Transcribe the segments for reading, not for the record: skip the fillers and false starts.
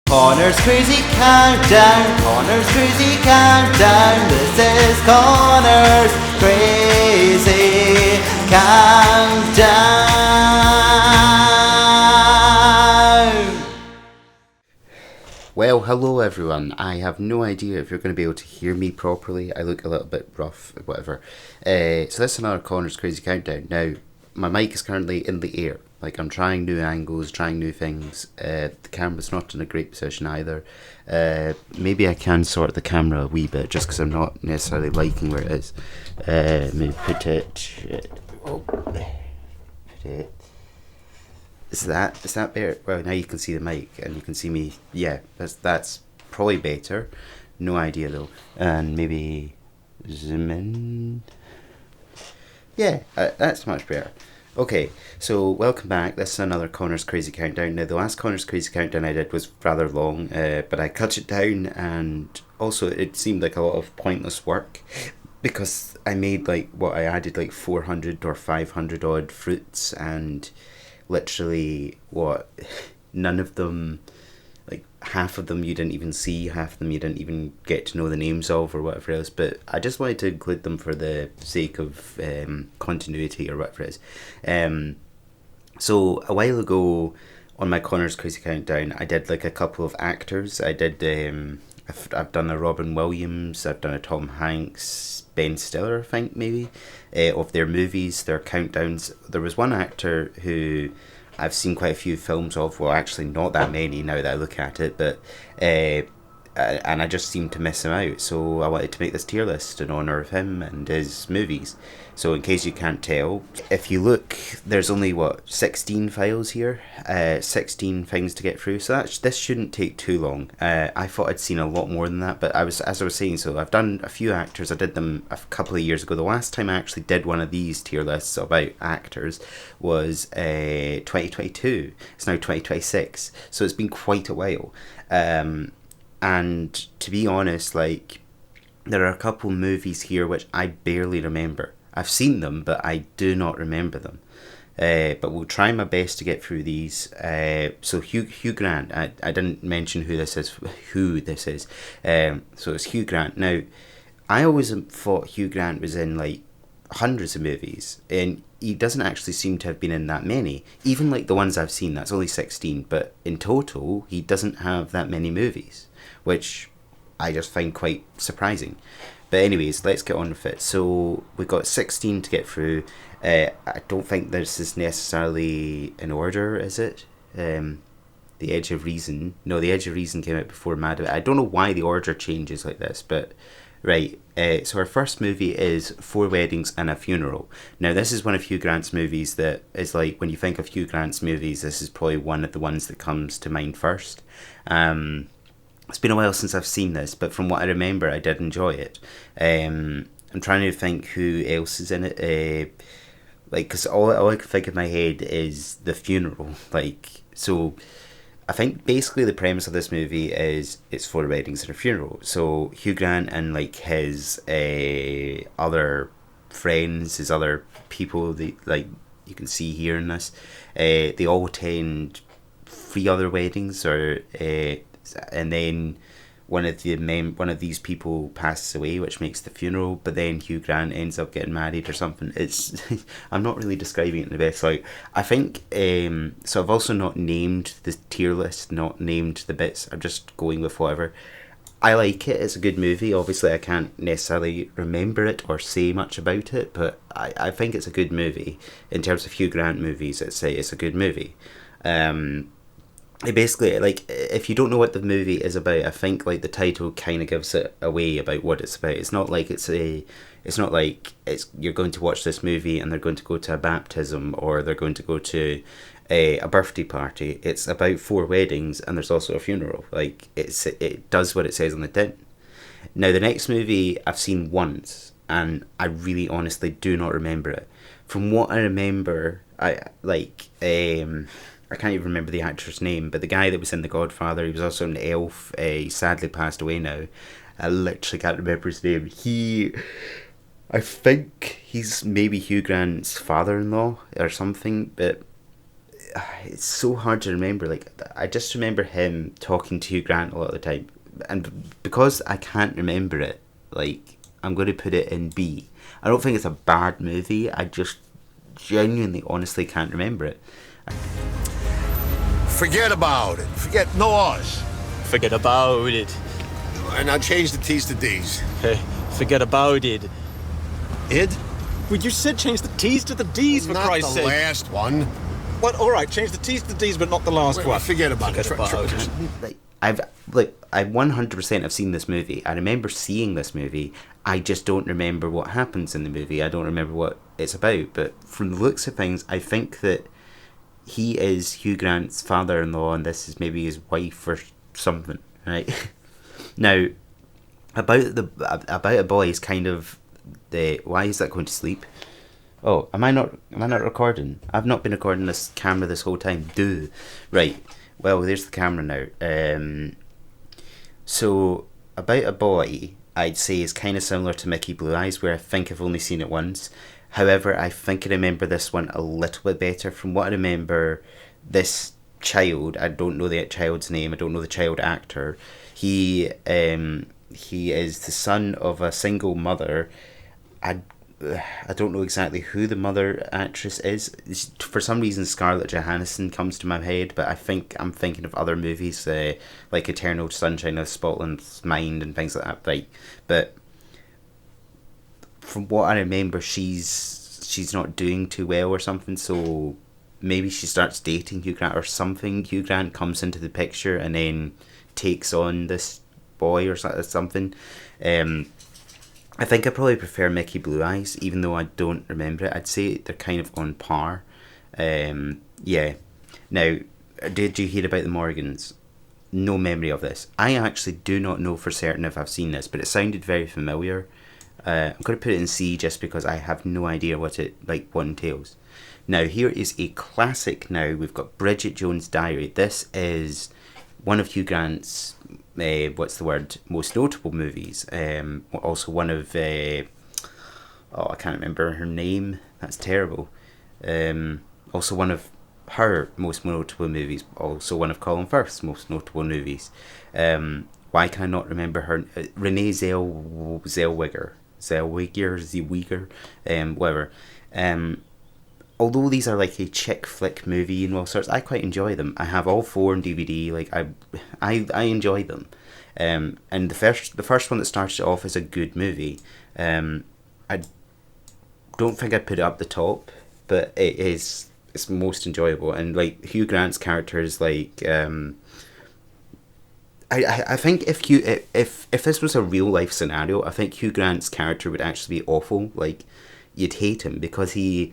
Connor's Crazy Countdown, Connor's Crazy Countdown. This is Connor's Crazy Countdown. Well, hello everyone. I have no idea if you're going to be able to hear me properly. I look a little bit rough, whatever. So this is another Connor's Crazy Countdown. Now, my mic is currently in the air. Like, I'm trying new angles, trying new things. The camera's not in a great position either. Maybe I can sort the camera a wee bit, just because I'm not necessarily liking where it is. Maybe put it... put it... Is that better? Well, now you can see the mic, and you can see me. Yeah, that's probably better. No idea, though. And maybe zoom in. Yeah, that's much better. Okay, so welcome back. This is another Connor's Crazy Countdown. Now, the last Connor's Crazy Countdown I did was rather long, but I cut it down, and also it seemed like a lot of pointless work because I made I added like 400 or 500 odd fruits, and literally none of them, like half of them you didn't even see, half of them you didn't even get to know the names of or whatever else, but I just wanted to include them for the sake of continuity or whatever it is. So a while ago on my Connor's Crazy Countdown, I did like a couple of actors. I did I've done a Robin Williams, I've done a Tom Hanks, Ben Stiller, I think maybe, of their movies, their countdowns. There was one actor who I've seen quite a few films of, well actually not that many now that I look at it, but and I just seemed to miss him out, so I wanted to make this tier list in honour of him and his movies. So in case you can't tell, if you look, there's only 16 files here, 16 things to get through, so this shouldn't take too long. I thought I'd seen a lot more than that, but as I was saying, so I've done a few actors. I did them a couple of years ago. The last time I actually did one of these tier lists about actors was 2022. It's now 2026, so it's been quite a while. And to be honest, like, there are a couple movies here which I barely remember. I've seen them, but I do not remember them. But we'll try my best to get through these. So Hugh Grant, I didn't mention who this is. So it's Hugh Grant. Now, I always thought Hugh Grant was in like hundreds of movies, and he doesn't actually seem to have been in that many. Even like the ones I've seen, that's only 16, but in total, he doesn't have that many movies, which I just find quite surprising. But anyways, let's get on with it. So we've got 16 to get through. I don't think this is necessarily in order, is it? The Edge of Reason. No, The Edge of Reason came out before Mad. I don't know why the order changes like this, but right. So our first movie is 4 Weddings and a Funeral. Now, this is one of Hugh Grant's movies that is like, when you think of Hugh Grant's movies, this is probably one of the ones that comes to mind first. It's been a while since I've seen this, but from what I remember, I did enjoy it. I'm trying to think who else is in it. Because all I can think in my head is the funeral. So I think basically the premise of this movie is it's 4 weddings and a funeral. So Hugh Grant and like his other friends, his other people, you can see here in this, they all attend 3 other weddings, and then one of these people passes away, which makes the funeral, but then Hugh Grant ends up getting married or something. It's I'm not really describing it in the best light. I think so I've also not named the tier list, not named the bits. I'm just going with whatever. I like it. It's a good movie. Obviously I can't necessarily remember it or say much about it, but I think it's a good movie. In terms of Hugh Grant movies, it's a good movie. It basically, like, if you don't know what the movie is about, I think like the title kind of gives it away about what it's about. It's not like you're going to watch this movie and they're going to go to a baptism or they're going to go to a birthday party. It's about 4 weddings and there's also a funeral. Like, it does what it says on the tin. Now, the next movie I've seen once and I really honestly do not remember it. From what I remember, I can't even remember the actor's name, but the guy that was in The Godfather, he was also in Elf. He sadly passed away now. I literally can't remember his name. I think he's maybe Hugh Grant's father-in-law or something, but it's so hard to remember. Like, I just remember him talking to Hugh Grant a lot of the time, and because I can't remember it, like, I'm going to put it in B. I don't think it's a bad movie. I just genuinely, honestly can't remember it. Forget about it. Forget no R's. Forget about it. And I'll change the T's to D's. Hey, forget about it. Id? Well, you said change the T's to the D's, for Christ's sake. Not the last one. What? All right, change the T's to the D's, but not the last one. Forget about it. I 100% have seen this movie. I remember seeing this movie. I just don't remember what happens in the movie. I don't remember what it's about. But from the looks of things, I think that he is Hugh Grant's father-in-law, and this is maybe his wife or something, right? Now, about a boy is kind of the. Why is that going to sleep? Oh, am I not recording? I've not been recording this camera this whole time. Duh. Right. Well, there's the camera now. So, About a Boy, I'd say is kind of similar to Mickey Blue Eyes, where I think I've only seen it once. However, I think I remember this one a little bit better. From what I remember, this child, I don't know the child's name, I don't know the child actor, he is the son of a single mother. I don't know exactly who the mother actress is. For some reason, Scarlett Johansson comes to my head, but I think I'm thinking of other movies, like Eternal Sunshine of the Spotless Mind and things like that. Right, but from what I remember, she's not doing too well or something. So maybe she starts dating Hugh Grant or something. Hugh Grant comes into the picture and then takes on this boy or something. I think I probably prefer Mickey Blue Eyes, even though I don't remember it. I'd say they're kind of on par. Yeah. Now, did you hear about the Morgans? No memory of this. I actually do not know for certain if I've seen this, but it sounded very familiar. I'm going to put it in C just because I have no idea what it entails. Now, here is a classic now. We've got Bridget Jones' Diary. This is one of Hugh Grant's most notable movies. Also one of I can't remember her name. That's terrible. Also one of her most notable movies. Also one of Colin Firth's most notable movies. Why can I not remember her? Renee Zellweger, whatever. Although these are like a chick flick movie and all sorts, I quite enjoy them. I have all 4 on DVD. Like I enjoy them. And the first one that starts it off is a good movie. I don't think I'd put it up the top, but it's most enjoyable. And like Hugh Grant's character is like I think if this was a real life scenario, I think Hugh Grant's character would actually be awful. Like, you'd hate him because he.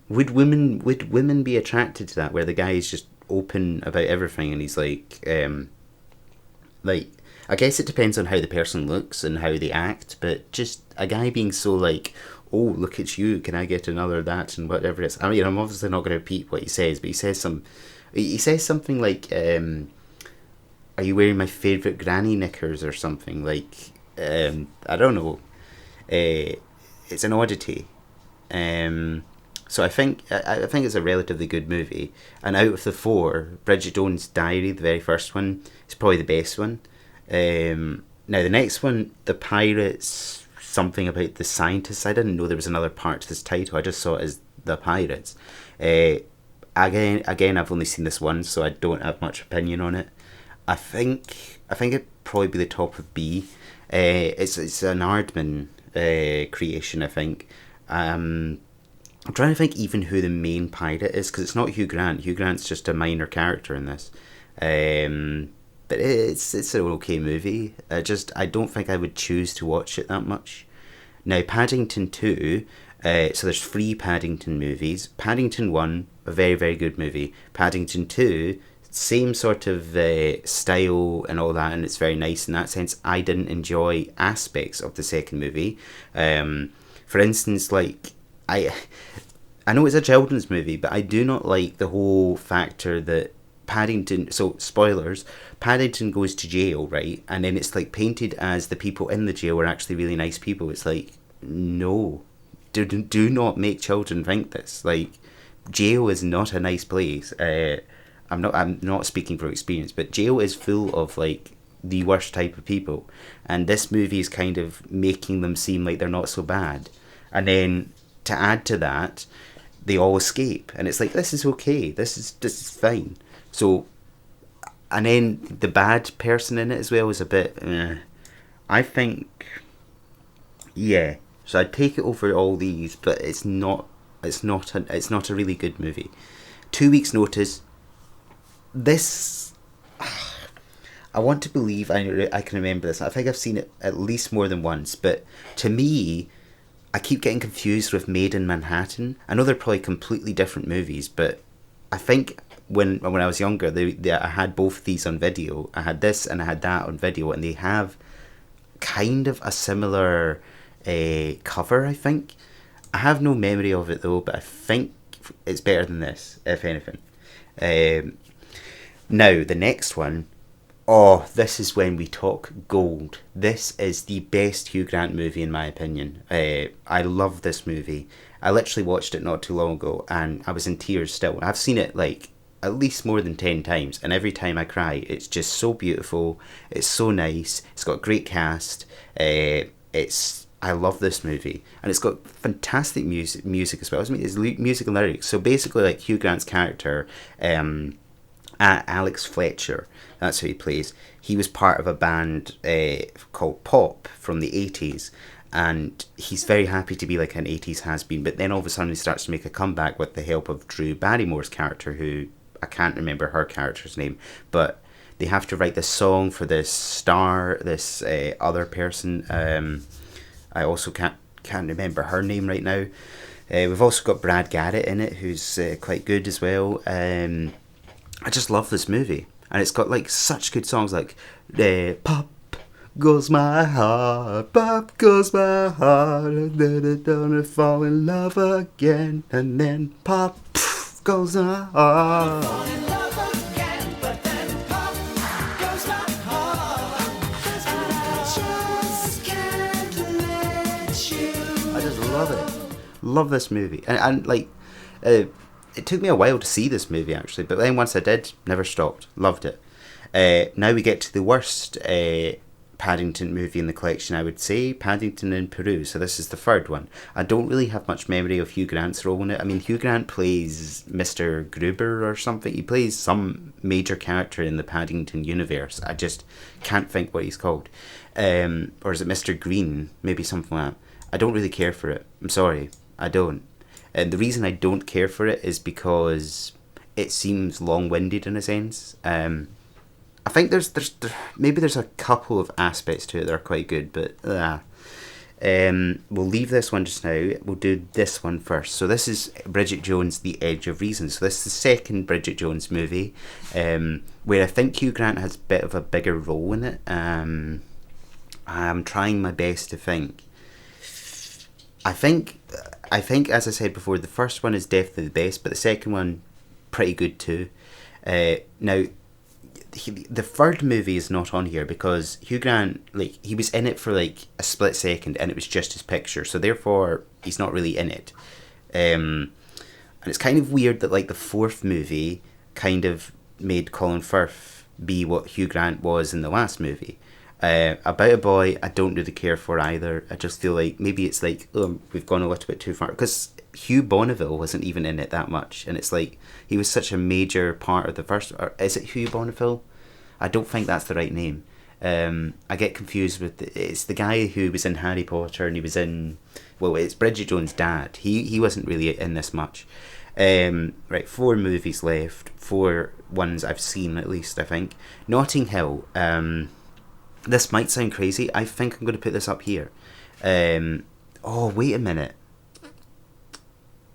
Would women be attracted to that, where the guy is just open about everything and he's like I guess it depends on how the person looks and how they act, but just a guy being so like, oh, look at you, can I get another that and whatever it's. I mean, I'm obviously not going to repeat what he says, but he says something like, are you wearing my favourite granny knickers or something, like, I don't know, it's an oddity. So I think it's a relatively good movie. And out of the 4, Bridget Jones' Diary, the very first one, is probably the best one. Now the next one, The Pirates, something about the scientists. I didn't know there was another part to this title. I just saw it as The Pirates. Again, I've only seen this one, so I don't have much opinion on it. I think it'd probably be the top of B. It's an Aardman creation, I think. I'm trying to think even who the main pirate is, because it's not Hugh Grant. Hugh Grant's just a minor character in this. But it's an okay movie. I don't think I would choose to watch it that much. Now, Paddington 2, so there's 3 Paddington movies. Paddington 1, a very, very good movie. Paddington 2, same sort of style and all that, and it's very nice in that sense. I didn't enjoy aspects of the second movie. For instance, like, I know it's a children's movie, but I do not like the whole factor that Paddington, so spoilers, Paddington goes to jail, right? And then it's like painted as the people in the jail are actually really nice people. It's like, no, do not make children think this. Like, jail is not a nice place. I'm not speaking from experience, but jail is full of like the worst type of people, and this movie is kind of making them seem like they're not so bad. And then to add to that, they all escape, and it's like, this is okay, this is fine. So, and then the bad person in it as well is a bit. I think, yeah. So I'd take it over all these, but it's not a really good movie. 2 weeks notice. This, I want to believe I can remember this. I think I've seen it at least more than once, but to me, I keep getting confused with Made in Manhattan. I know they're probably completely different movies, but I think when I was younger, I had both of these on video. I had this and I had that on video, and they have kind of a similar cover, I think. I have no memory of it though, but I think it's better than this, if anything. Now, the next one, this is when we talk gold. This is the best Hugh Grant movie in my opinion. I love this movie. I literally watched it not too long ago and I was in tears still. I've seen it like at least more than 10 times, and every time I cry. It's just so beautiful. It's so nice. It's got a great cast. I love this movie, and it's got fantastic music as well. I mean, it's music and lyrics. So basically, like Hugh Grant's character, Alex Fletcher, that's who he plays. He was part of a band called Pop from the 80s, and he's very happy to be like an 80s has-been, but then all of a sudden he starts to make a comeback with the help of Drew Barrymore's character, who I can't remember her character's name, but they have to write this song for this star, this other person. I also can't remember her name right now. We've also got Brad Garrett in it, who's quite good as well. I just love this movie, and it's got like such good songs like Pop Goes My Heart, Pop Goes My Heart, and then I don't fall in love again, and then Pop Goes My Heart. I just love it. Love this movie, and like it took me a while to see this movie actually, but then once I did, never stopped. Loved it. Now we get to the worst Paddington movie in the collection, I would say, Paddington in Peru. So this is the third one. I don't really have much memory of Hugh Grant's role in it. I mean, Hugh Grant plays Mr. Gruber or something. He plays some major character in the Paddington universe. I just can't think what he's called. Or is it Mr. Green? Maybe something like that. I don't really care for it. I'm sorry. I don't. And the reason I don't care for it is because it seems long-winded in a sense. I think there's maybe there's a couple of aspects to it that are quite good, but we'll leave this one just now. We'll do this one first. So this is Bridget Jones' The Edge of Reason. So this is the second Bridget Jones movie, where I think Hugh Grant has a bit of a bigger role in it. I'm trying my best to think. I think, as I said before, the first one is definitely the best, but the second one, pretty good too. Now, the third movie is not on here because Hugh Grant, like, he was in it for like a split second, and it was just his picture, so therefore he's not really in it. And it's kind of weird that like the fourth movie kind of made Colin Firth be what Hugh Grant was in the last movie. About a Boy, I don't really care for either. I just feel like maybe it's like, we've gone a little bit too far, because Hugh Bonneville wasn't even in it that much, and it's like he was such a major part of the first. Or is it Hugh Bonneville? I don't think that's the right name. I get confused with it's the guy who was in Harry Potter, and he was in, well, it's Bridget Jones' dad. He wasn't really in this much. Right, 4 movies left, 4 ones I've seen at least, I think. Notting Hill. This might sound crazy. I think I'm going to put this up here. Wait a minute.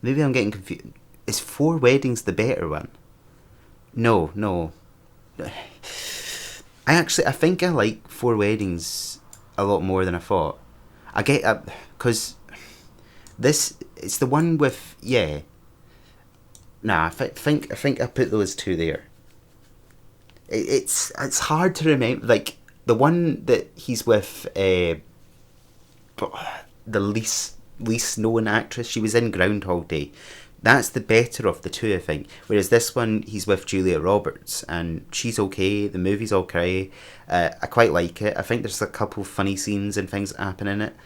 Maybe I'm getting confused. Is 4 Weddings the better one? No. I think I like 4 Weddings a lot more than I thought. I get because this, it's the one with, yeah. Nah, I think I put those 2 there. It's hard to remember, like. The one that he's with, the least known actress, she was in Groundhog Day. that's the better of the two, I think. Whereas this one, he's with Julia Roberts, and she's okay. The movie's okay. I quite like it. I think there's a couple funny scenes and things that happen in it.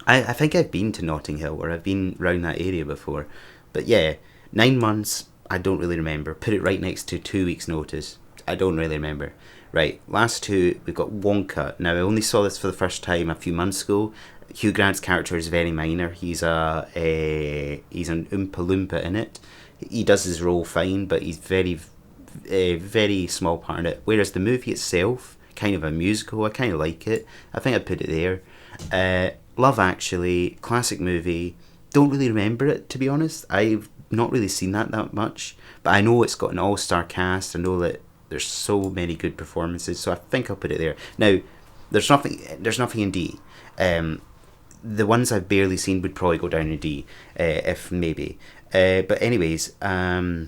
I think I've been to Notting Hill, or I've been around that area before. But yeah, 9 months, I don't really remember. Put it right next to 2 weeks' notice. I don't really remember. Right, last two, we've got Wonka. Now, I only saw this for the first time a few months ago. Hugh Grant's character is very minor. He's an Oompa Loompa in it. He does his role fine, but he's very small part in it. Whereas the movie itself, kind of a musical, I kind of like it. I think I'd put it there. Love Actually, classic movie. Don't really remember it, to be honest. I've not really seen that much, but I know it's got an all-star cast. I know that there's so many good performances, so I think I'll put it there. Now, there's nothing in D. The ones I've barely seen would probably go down in D, if maybe. But anyways, I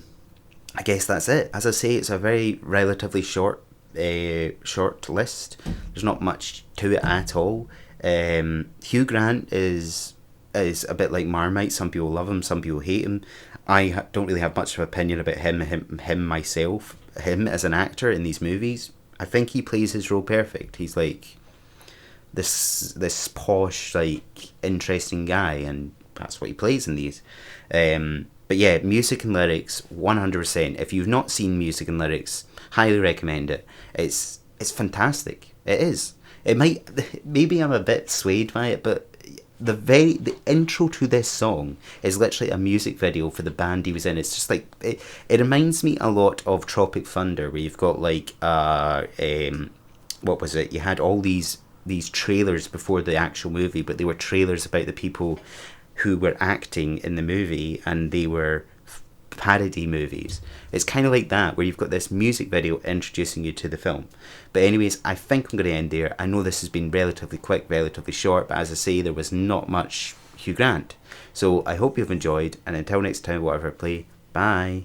guess that's it. As I say, it's a very relatively short list. There's not much to it at all. Hugh Grant is a bit like Marmite. Some people love him, some people hate him. I don't really have much of an opinion about him myself. Him as an actor in these movies, I think he plays his role perfect. He's like this posh, like, interesting guy, and that's what he plays in these. But yeah, music and lyrics, 100%. If you've not seen music and lyrics, highly recommend it. It's fantastic. It is. It might, maybe I'm a bit swayed by it, but the intro to this song is literally a music video for the band he was in. It's just like it reminds me a lot of Tropic Thunder, where you've got like what was it? You had all these trailers before the actual movie, but they were trailers about the people who were acting in the movie, and they were parody movies. It's kind of like that, where you've got this music video introducing you to the film. But anyways, I think I'm going to end there. I know this has been relatively quick, relatively short, but as I say, there was not much Hugh Grant. So I hope you've enjoyed, and until next time, whatever I play, bye.